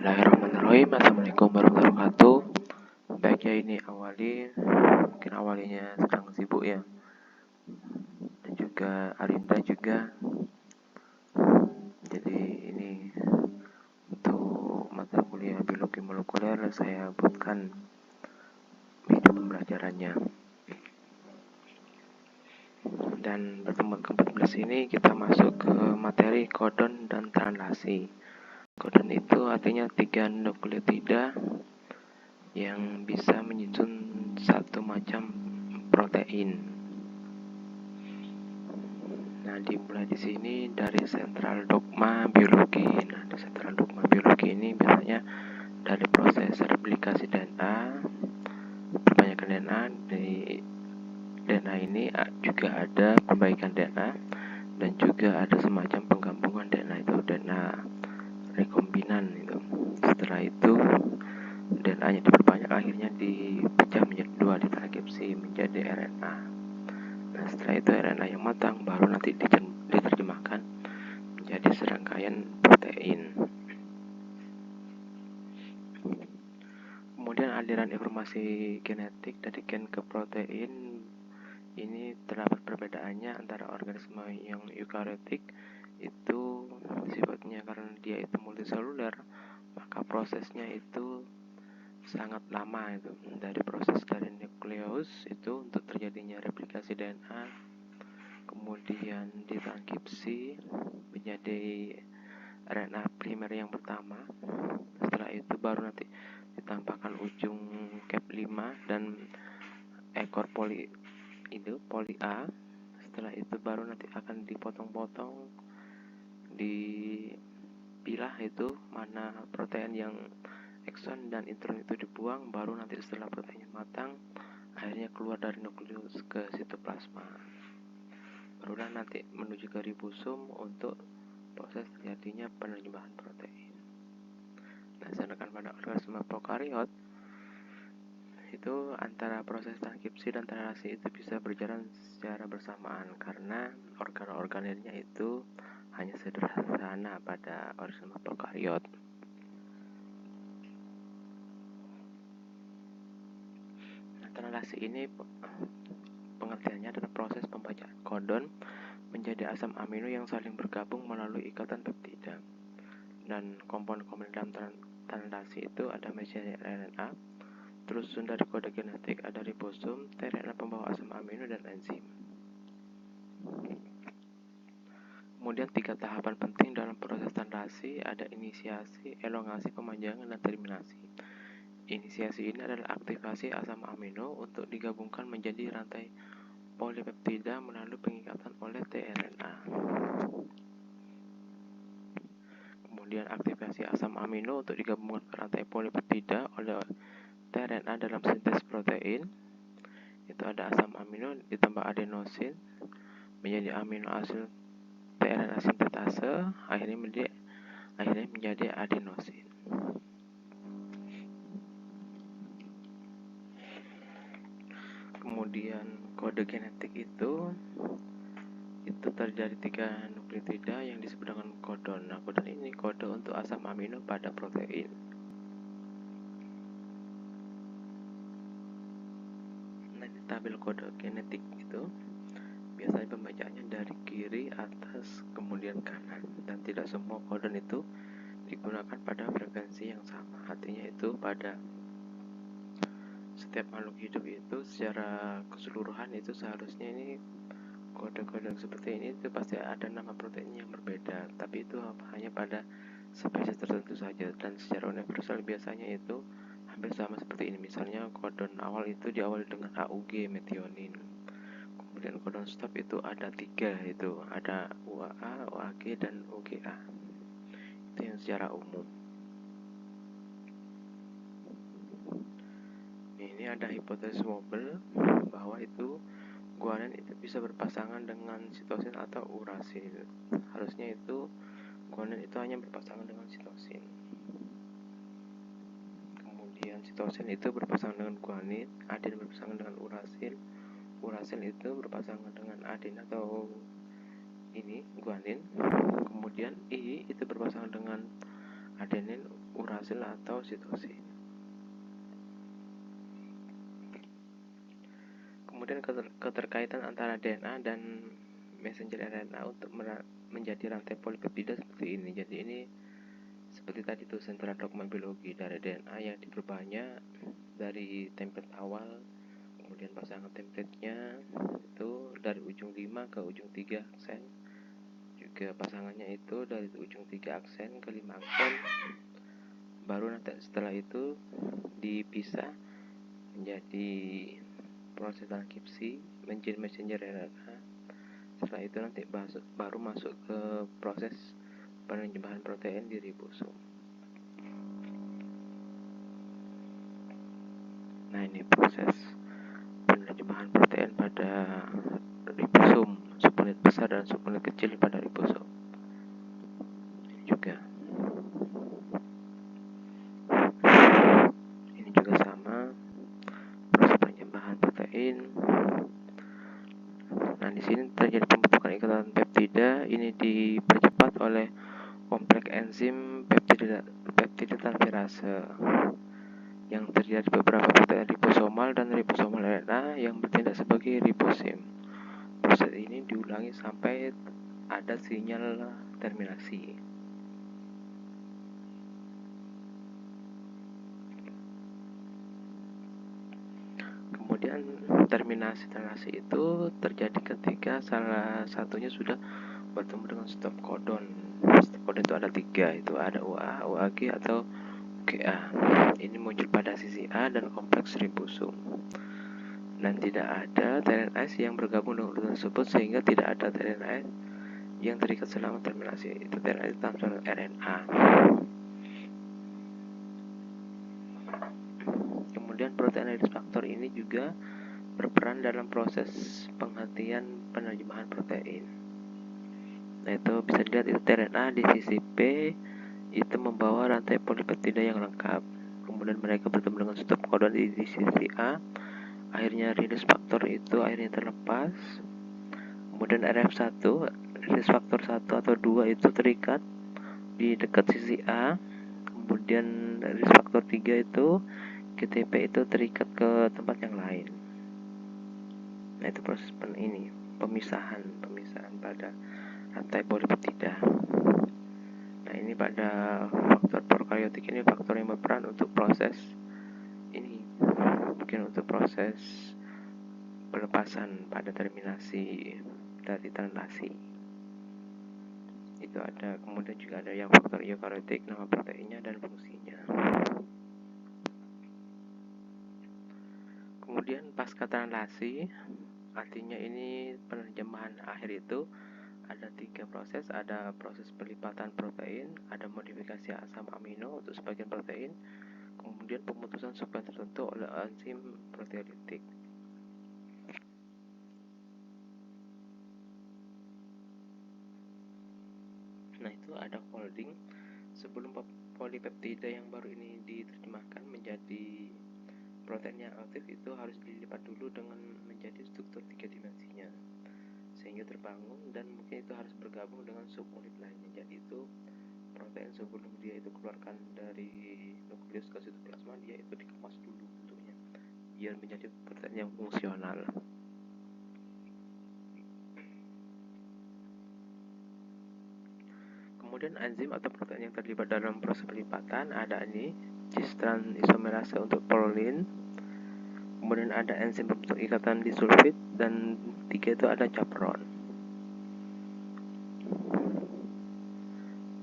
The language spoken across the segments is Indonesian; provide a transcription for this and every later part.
Bismillahirrahmanirrahim. Assalamualaikum warahmatullahi wabarakatuh. Baiknya ini mungkin awalnya sedang sibuk ya, dan juga Arinda juga. Jadi ini untuk mata kuliah biologi molekuler saya buatkan video pembelajarannya. Dan pertemuan ke-14 ini kita masuk ke materi kodon dan translasi. Kodon itu artinya 3 nukleotida yang bisa menyusun satu macam protein. Nah, dimulai di sini dari sentral dogma biologi. Nah, di sentral dogma biologi ini biasanya dari proses replikasi DNA, perbaikan DNA. Di DNA ini juga ada perbaikan DNA dan juga ada semacam penggabungan DNA, itu DNA rekombinan itu. Setelah itu DNA-nya diperbanyak, akhirnya dipecah menjadi 2, ditranskripsi menjadi RNA. Nah, setelah itu RNA yang matang baru nanti diterjemahkan menjadi serangkaian protein. Kemudian aliran informasi genetik dari gen ke protein ini terdapat perbedaannya antara organisme yang eukariotik itu sifatnya karena dia itu multiseluler, maka prosesnya itu sangat lama, itu dari proses dari nukleus itu untuk terjadinya replikasi DNA, kemudian ditranskripsi menjadi RNA primer yang pertama. Setelah itu baru nanti ditambahkan ujung cap 5 dan ekor poli A. Setelah itu baru nanti akan dipotong-potong, dipilah itu mana protein yang ekson dan intron itu dibuang, baru nanti setelah proteinnya matang akhirnya keluar dari nukleus ke sitoplasma, barulah nanti menuju ke ribosom untuk proses terjadinya penerjemahan protein. Nah, sedangkan pada organisme prokariot itu antara proses transkripsi dan translasi itu bisa berjalan secara bersamaan karena organ-organelnya itu hanya sederhana pada organisme prokariot. Nah, translasi ini pengertiannya adalah proses pembacaan kodon menjadi asam amino yang saling bergabung melalui ikatan peptida. Dan komponen-komponen dalam translasi itu ada messenger RNA, terus dari kode genetik ada ribosom, tRNA pembawa asam amino, dan enzim. Kemudian 3 tahapan penting dalam proses translasi ada inisiasi, elongasi, pemanjangan, dan terminasi. Inisiasi ini adalah aktivasi asam amino untuk digabungkan menjadi rantai polipeptida melalui pengikatan oleh tRNA. Kemudian aktivasi asam amino untuk digabungkan ke rantai polipeptida oleh tRNA dalam sintesis protein. Itu ada asam amino ditambah adenosin menjadi amino asid tRNA sintetase, akhirnya menjadi adenosin. Kemudian kode genetik itu terjadi 3 nukleotida yang disebut dengan kodon. Nah, kodon ini kode untuk asam amino pada protein. Nah, di tabel kode genetik itu biasanya pembacaannya dari kiri, atas, kemudian kanan, dan tidak semua kodon itu digunakan pada frekuensi yang sama. Artinya itu pada setiap makhluk hidup itu secara keseluruhan itu seharusnya ini kode-kode seperti ini itu pasti ada nama protein yang berbeda, tapi itu hanya pada spesies tertentu saja, dan secara universal biasanya itu hampir sama seperti ini. Misalnya kodon awal itu diawali dengan AUG metionin, kemudian kodon stop itu ada 3, itu ada UAA, UAG, dan UGA. Itu yang secara umum. Ini ada hipotesis Wobble bahwa itu guanin itu bisa berpasangan dengan sitosin atau urasil. Harusnya itu guanin itu hanya berpasangan dengan sitosin. Kemudian sitosin itu berpasangan dengan guanin, aden berpasangan dengan urasil, urasil itu berpasangan dengan aden atau guanin. Kemudian I itu berpasangan dengan adenin, urasil atau sitosin. Kemudian keterkaitan antara DNA dan messenger RNA untuk menjadi rantai polipeptida seperti ini. Jadi ini seperti tadi itu sentra dogma biologi dari DNA yang diperbanyak dari template awal, kemudian pasangan template-nya itu dari ujung 5 ke ujung 3 aksen, juga pasangannya itu dari ujung 3 aksen ke 5 aksen, baru nanti setelah itu dipisah menjadi proses transkripsi menjadi messenger RNA. Setelah itu nanti baru masuk ke proses penerjemahan protein di ribosom. Nah, ini proses penerjemahan protein pada ribosom, subunit besar dan subunit kecil pada ribosom. Ini juga sama, proses penerjemahan protein. Nah, di sini terjadi pembentukan ikatan peptida. Ini dipercepat oleh kompleks enzim peptida transferase yang terdiri dari beberapa protein ribosomal dan ribosomal RNA yang bertindak sebagai ribosim. Proses ini diulangi sampai ada sinyal terminasi. Kemudian terminasi itu terjadi ketika salah satunya sudah bertemu dengan stop codon. Stop codon itu ada 3, itu ada UA, UAG atau UGA. Ini muncul pada sisi A dan kompleks ribosom. Dan tidak ada TRNase yang bergabung dengan urutan tersebut, sehingga tidak ada TRNase yang terikat selama terminasi. Itu TRNase transfer RNA. Kemudian protein rilis faktor ini juga berperan dalam proses penghentian penerjemahan protein. Nah, itu bisa dilihat itu tRNA di sisi P itu membawa rantai polipeptida yang lengkap. Kemudian mereka bertemu dengan stop codon di sisi A. Akhirnya rilis faktor itu akhirnya terlepas. Kemudian RF1, rilis faktor 1 atau 2 itu terikat di dekat sisi A. Kemudian rilis faktor 3 itu GTP itu terikat ke tempat yang lain. Nah, itu proses pemisahan pada rantai polipeptida. Nah, ini pada faktor prokaryotik ini faktor yang berperan untuk proses ini, mungkin untuk proses pelepasan pada terminasi dari translasi. Itu ada. Kemudian juga ada yang faktor eukaryotik, nama proteinnya dan fungsinya. Kemudian pasca translasi, artinya ini penerjemahan akhir itu ada 3 proses. Ada proses pelipatan protein, ada modifikasi asam amino untuk sebagian protein, kemudian pemutusan sekuens tertentu oleh enzim proteolitik. Nah, itu ada folding. Sebelum polipeptida yang baru ini diterjemahkan menjadi protein yang aktif, itu harus dilipat dulu dengan menjadi struktur 3 dimensinya sehingga terbangun, dan mungkin itu harus bergabung dengan subunit lainnya. Jadi itu protein sebelum dia itu keluarkan dari nukleus ke sitoplasma, dia itu dikemas dulu bentuknya biar menjadi protein yang fungsional. Kemudian enzim atau protein yang terlibat dalam proses pelipatan ada ini cis-trans isomerase untuk prolin. Kemudian ada enzim pembentuk ikatan disulfid, dan 3 itu ada chaperone.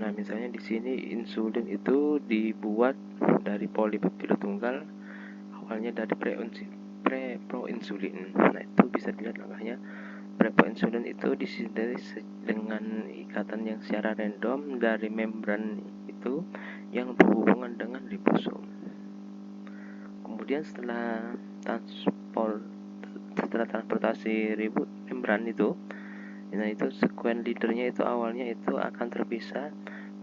Nah, misalnya di sini insulin itu dibuat dari polipeptida tunggal, awalnya dari preproinsulin. Nah, itu bisa dilihat langkahnya. Preproinsulin itu disintesis dengan ikatan yang secara random dari membran itu yang berhubungan dengan ribosom. Kemudian setelah transportasi membran itu, nah itu sekuen leadernya itu awalnya itu akan terpisah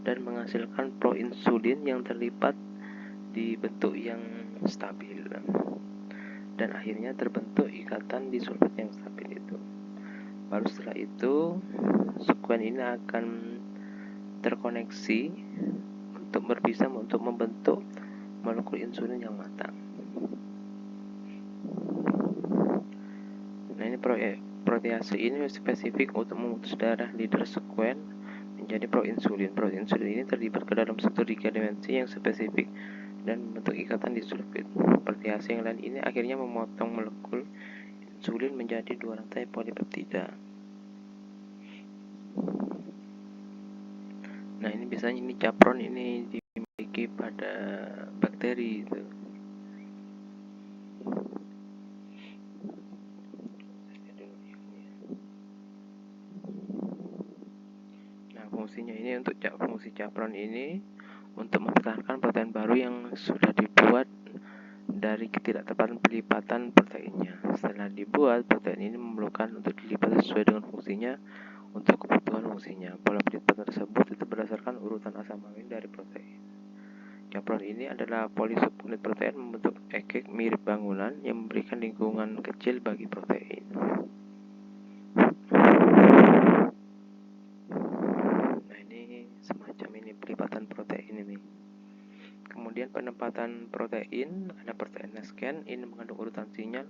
dan menghasilkan proinsulin yang terlipat di bentuk yang stabil, dan akhirnya terbentuk ikatan disulfid yang stabil itu. Baru setelah itu sekuen ini akan terkoneksi bisa untuk membentuk molekul insulin yang matang. Nah, ini protease ini spesifik untuk memutus darah leader sequence menjadi proinsulin. Proinsulin ini terlibat ke dalam struktur 3 dimensi yang spesifik dan membentuk ikatan disulfid. Protease yang lain ini akhirnya memotong molekul insulin menjadi 2 rantai polipeptida. Nah, ini biasanya ini capron ini dimiliki pada bakteri itu. Nah, fungsinya ini untuk fungsi capron ini untuk mempertahankan protein baru yang sudah dibuat dari ketidaktepatan pelipatan proteinnya. Setelah dibuat, protein ini memerlukan untuk dilipat sesuai dengan fungsinya untuk kebutuhan fungsinya. Pola pelipatan tersebut itu berdasarkan urutan asam amino dari protein. Capron ini adalah polisubunit protein membentuk ekek mirip bangunan yang memberikan lingkungan kecil bagi protein. Nah, ini semacam ini pelipatan protein ini. Kemudian penempatan protein, ada protein scan, ini mengandung urutan sinyal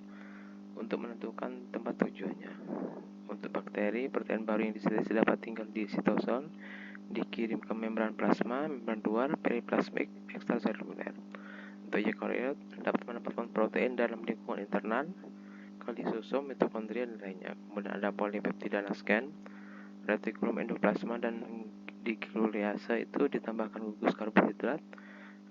untuk menentukan tempat tujuannya. Untuk bakteri, protein baru yang disintesis dapat tinggal di sitosol, dikirim ke membran plasma, membran luar, periplasmik, ekstraseluler. Untuk eukariot, dapat menempatkan protein dalam lingkungan internal, ke lisosom, mitokondria, dan lainnya. Kemudian ada polipeptida scan, retikulum endoplasma, dan di gluliasa itu ditambahkan gugus karbohidrat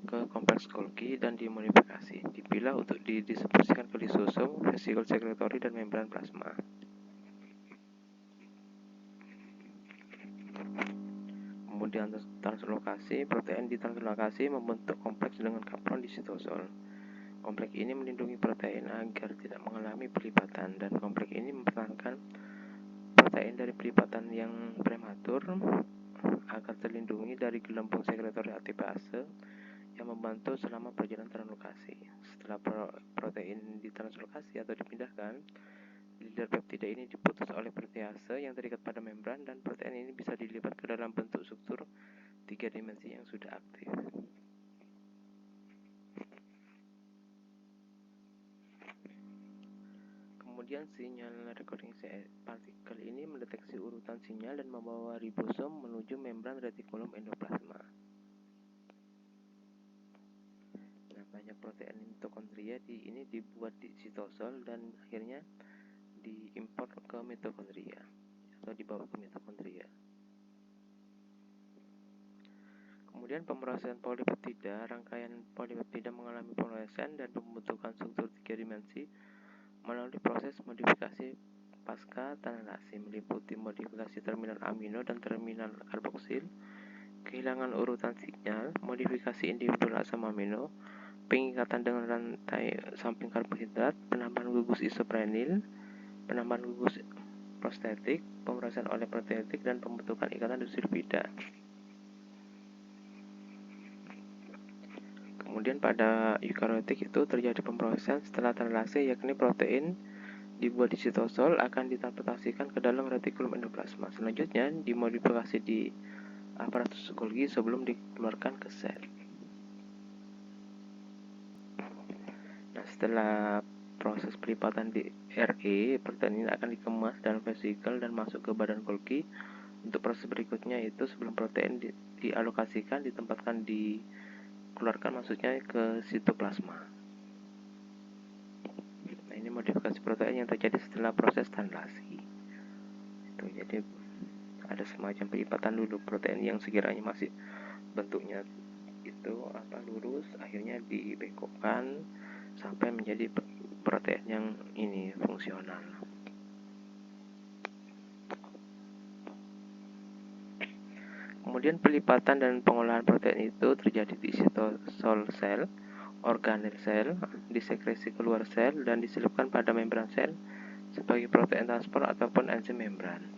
ke kompleks Golgi dan dimodifikasi, dipilah untuk didistribusikan ke lisosom, vesikel sekretory, dan membran plasma. Kemudian translokasi, protein ditranslokasi membentuk kompleks dengan kapron di sitosol. Kompleks ini melindungi protein agar tidak mengalami pelipatan, dan kompleks ini mempertahankan protein dari pelipatan yang prematur agar terlindungi dari gelembung sekretory ATPase yang membantu selama perjalanan translokasi. Setelah protein ditranslokasi atau dipindahkan, leader peptida ini diputus oleh protease yang terikat pada membran, dan protein ini bisa dilipat ke dalam bentuk struktur 3 dimensi yang sudah aktif. Kemudian sinyal recording partikel ini mendeteksi urutan sinyal dan membawa ribosom menuju membran retikulum endoplasma. Banyak protein mitokondria ini dibuat di sitosol dan akhirnya diimport ke mitokondria atau dibawa ke mitokondria. Kemudian pemrosesan polipeptida, rangkaian polipeptida mengalami pemrosesan dan pembentukan struktur 3 dimensi melalui proses modifikasi pasca tanalasi, meliputi modifikasi terminal amino dan terminal karboksil, kehilangan urutan sinyal, modifikasi individual asam amino, pengikatan dengan rantai samping karbohidrat, penambahan gugus isoprenil, penambahan gugus prostetik, pemrosesan oleh proteotik, dan pembentukan ikatan disulfida. Kemudian pada eukariotik itu terjadi pemrosesan setelah translasi, yakni protein dibuat di sitosol akan ditransportasikan ke dalam retikulum endoplasma. Selanjutnya dimodifikasi di aparatus Golgi sebelum dikeluarkan ke sel. Nah, setelah proses pelipatan di RE, protein ini akan dikemas dalam vesikel dan masuk ke badan Golgi. Untuk proses berikutnya itu sebelum protein dialokasikan, ditempatkan, dikeluarkan maksudnya ke sitoplasma. Nah, ini modifikasi protein yang terjadi setelah proses translasi. Itu jadi ada semacam pelipatan dulu protein yang sekiranya masih bentuknya itu lurus, akhirnya dibengkokkan sampai menjadi protein yang ini fungsional. Kemudian pelipatan dan pengolahan protein itu terjadi di sitosol sel, organel sel, disekresi keluar sel, dan diselipkan pada membran sel sebagai protein transport ataupun enzim membran.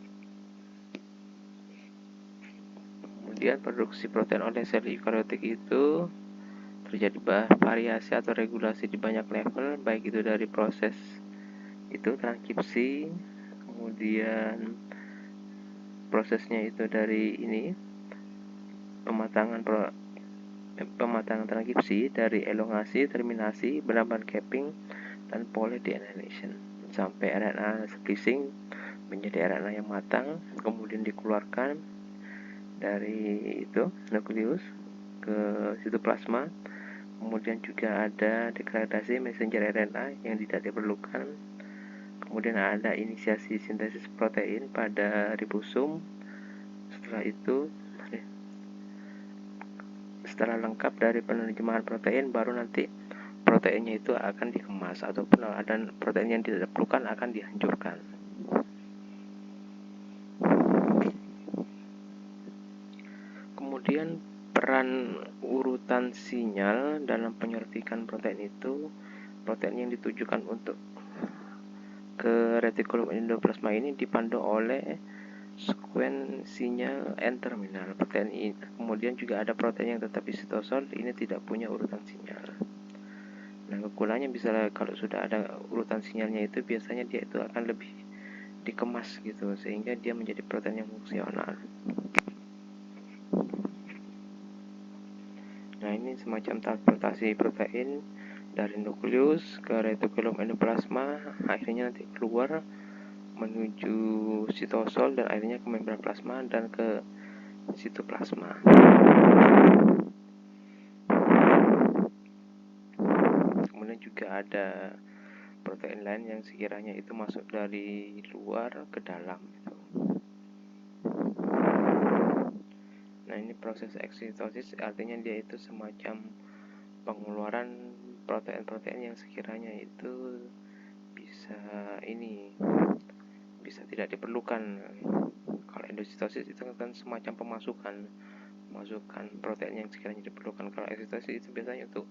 Kemudian produksi protein oleh sel eukariotik itu terjadi variasi atau regulasi di banyak level, baik itu dari proses itu transkripsi, kemudian prosesnya itu dari ini pematangan pematangan transkripsi dari elongasi, terminasi, penambahan capping, dan polydenylation sampai RNA splicing menjadi RNA yang matang, kemudian dikeluarkan dari itu nukleus ke sitoplasma. Kemudian juga ada degradasi messenger RNA yang tidak diperlukan. Kemudian ada inisiasi sintesis protein pada ribosom. Setelah itu, setelah lengkap dari penerjemahan protein, baru nanti proteinnya itu akan dikemas, ataupun ada protein yang tidak diperlukan akan dihancurkan. Kemudian peran urutan sinyal dalam penyuntikan protein itu, protein yang ditujukan untuk ke retikulum endoplasma ini dipandu oleh sekuen sinyal N-terminal protein ini. Kemudian juga ada protein yang tetap di sitosol, ini tidak punya urutan sinyal. Nah, kekurangannya bisa kalau sudah ada urutan sinyalnya itu biasanya dia itu akan lebih dikemas gitu, sehingga dia menjadi protein yang fungsional. Nah, ini semacam transportasi protein dari nukleus ke retikulum endoplasma, akhirnya nanti keluar menuju sitosol dan akhirnya ke membran plasma dan ke sitoplasma. Kemudian juga ada protein lain yang sekiranya itu masuk dari luar ke dalam gitu. Nah, ini proses eksitosis, artinya dia itu semacam pengeluaran protein-protein yang sekiranya itu bisa tidak diperlukan. Kalau endositosis itu kan semacam pemasukan protein yang sekiranya diperlukan. Kalau eksitosis itu biasanya untuk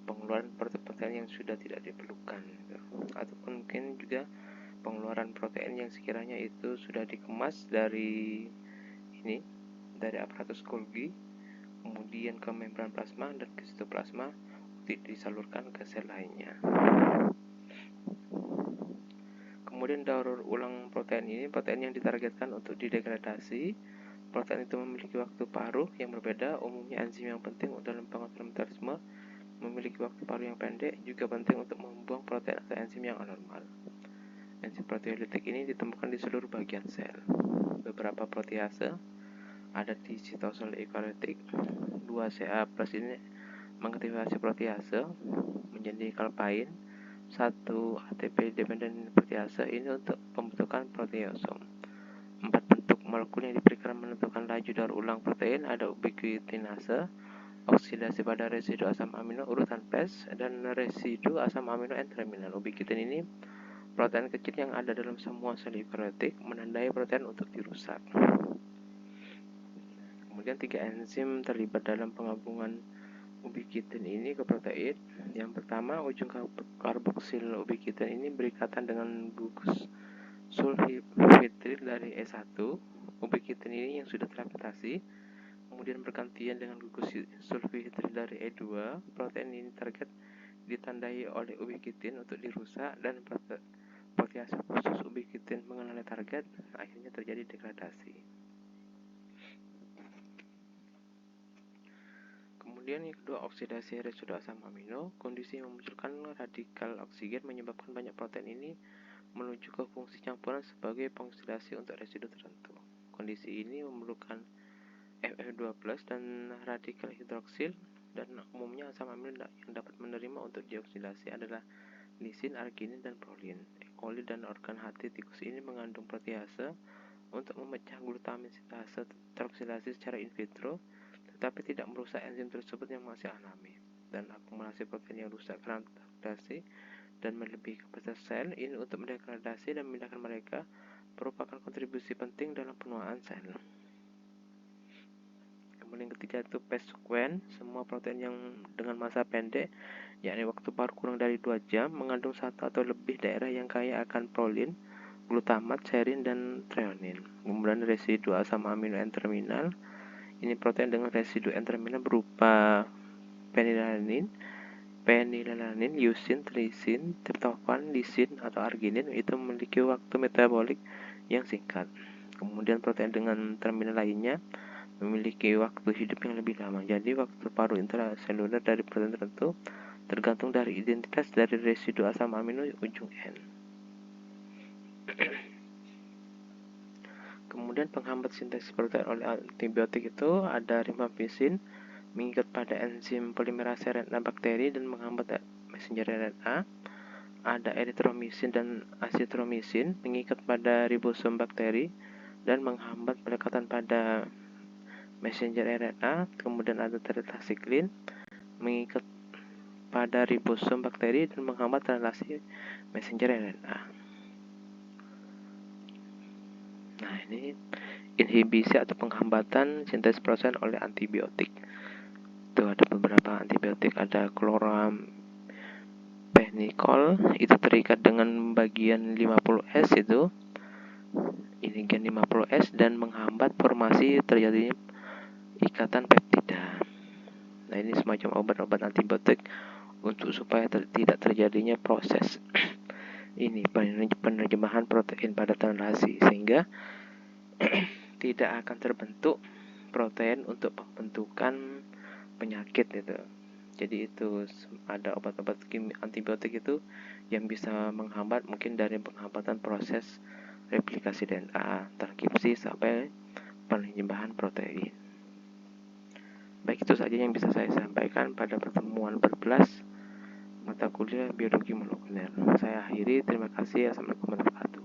pengeluaran protein yang sudah tidak diperlukan gitu. Ataupun mungkin juga pengeluaran protein yang sekiranya itu sudah dikemas dari aparatus Golgi, kemudian ke membran plasma dan ke sitoplasma untuk disalurkan ke sel lainnya. Kemudian daur ulang protein ini, protein yang ditargetkan untuk didegradasi. Protein itu memiliki waktu paruh yang berbeda. Umumnya enzim yang penting dalam pengatur metabolisme memiliki waktu paruh yang pendek, juga penting untuk membuang protein atau enzim yang anormal. Enzim proteolitik ini ditemukan di seluruh bagian sel. Beberapa protease ada di sitosol eukariotik. 2Ca+ ini mengaktifasi protease menjadi kalpain. 1 ATP dependent protease ini untuk pembentukan proteasom. 4 bentuk molekul yang diberikan menentukan laju daur ulang protein ada ubiquitinase, oksidasi pada residu asam amino urutan PES, dan residu asam amino N-terminal. Ubiquitin ini protein kecil yang ada dalam semua sel eukariotik, menandai protein untuk dirusak. Kemudian 3 enzim terlibat dalam penggabungan ubiquitin ini ke protein. Yang pertama, ujung karboksil ubiquitin ini berikatan dengan gugus sulfitrid dari E1. Ubiquitin ini yang sudah terapitasi kemudian bergantian dengan gugus sulfitrid dari E2. Protein ini target ditandai oleh ubiquitin untuk dirusak, dan protease khusus ubiquitin mengenali target, akhirnya terjadi degradasi. Kemudian yang kedua, oksidasi residu asam amino. Kondisi yang memunculkan radikal oksigen menyebabkan banyak protein ini menuju ke fungsi campuran sebagai pengoksidasi untuk residu tertentu. Kondisi ini memerlukan FF2+ dan radikal hidroksil, dan umumnya asam amino yang dapat menerima untuk dioksidasi adalah lisin, arginin, dan prolin. E. coli dan organ hati tikus ini mengandung protease untuk memecah glutamin sintase teroksidasi secara in vitro, tetapi tidak merusak enzim tersebut yang masih alami. Dan akumulasi protein yang rusak karena degradasi dan melebihi kapasitas sel ini untuk mendegradasi dan memindahkan mereka merupakan kontribusi penting dalam penuaan sel. Kemudian yang ketiga itu PES sekuen. Semua protein yang dengan masa pendek, yakni waktu paruh kurang dari 2 jam, mengandung satu atau lebih daerah yang kaya akan prolin, glutamat, serin, dan treonin. Kemudian residu asam amino N-terminal. Ini protein dengan residu N-terminal berupa phenylalanine, leucin, trisin, triptofan, lisin, atau arginin itu memiliki waktu metabolik yang singkat. Kemudian protein dengan terminal lainnya memiliki waktu hidup yang lebih lama. Jadi waktu paruh intraseluler dari protein tertentu tergantung dari identitas dari residu asam amino ujung N. Kemudian penghambat sintesis protein oleh antibiotik itu ada rifampicin, mengikat pada enzim polimerase RNA bakteri dan menghambat messenger RNA. Ada eritromisin dan azitromisin, mengikat pada ribosom bakteri dan menghambat pelekatan pada messenger RNA. Kemudian ada tetracycline, mengikat pada ribosom bakteri dan menghambat translasi messenger RNA. Nah, ini inhibisi atau penghambatan sintesis protein oleh antibiotik. Itu ada beberapa antibiotik, ada chloramphenicol, itu terikat dengan bagian 50S itu. Ini gen 50S dan menghambat formasi terjadinya ikatan peptida. Nah, ini semacam obat-obat antibiotik untuk supaya tidak terjadinya proses ini penerjemahan protein pada translasi, sehingga tidak akan terbentuk protein untuk pembentukan penyakit itu. Jadi itu ada obat-obat antibiotik itu yang bisa menghambat, mungkin dari penghambatan proses replikasi DNA, transkripsi sampai penerjemahan protein. Baik, itu saja yang bisa saya sampaikan pada pertemuan 14 mata kuliah biologi molekuler. Saya akhiri, terima kasih. Assalamualaikum warahmatullahi wabarakatuh.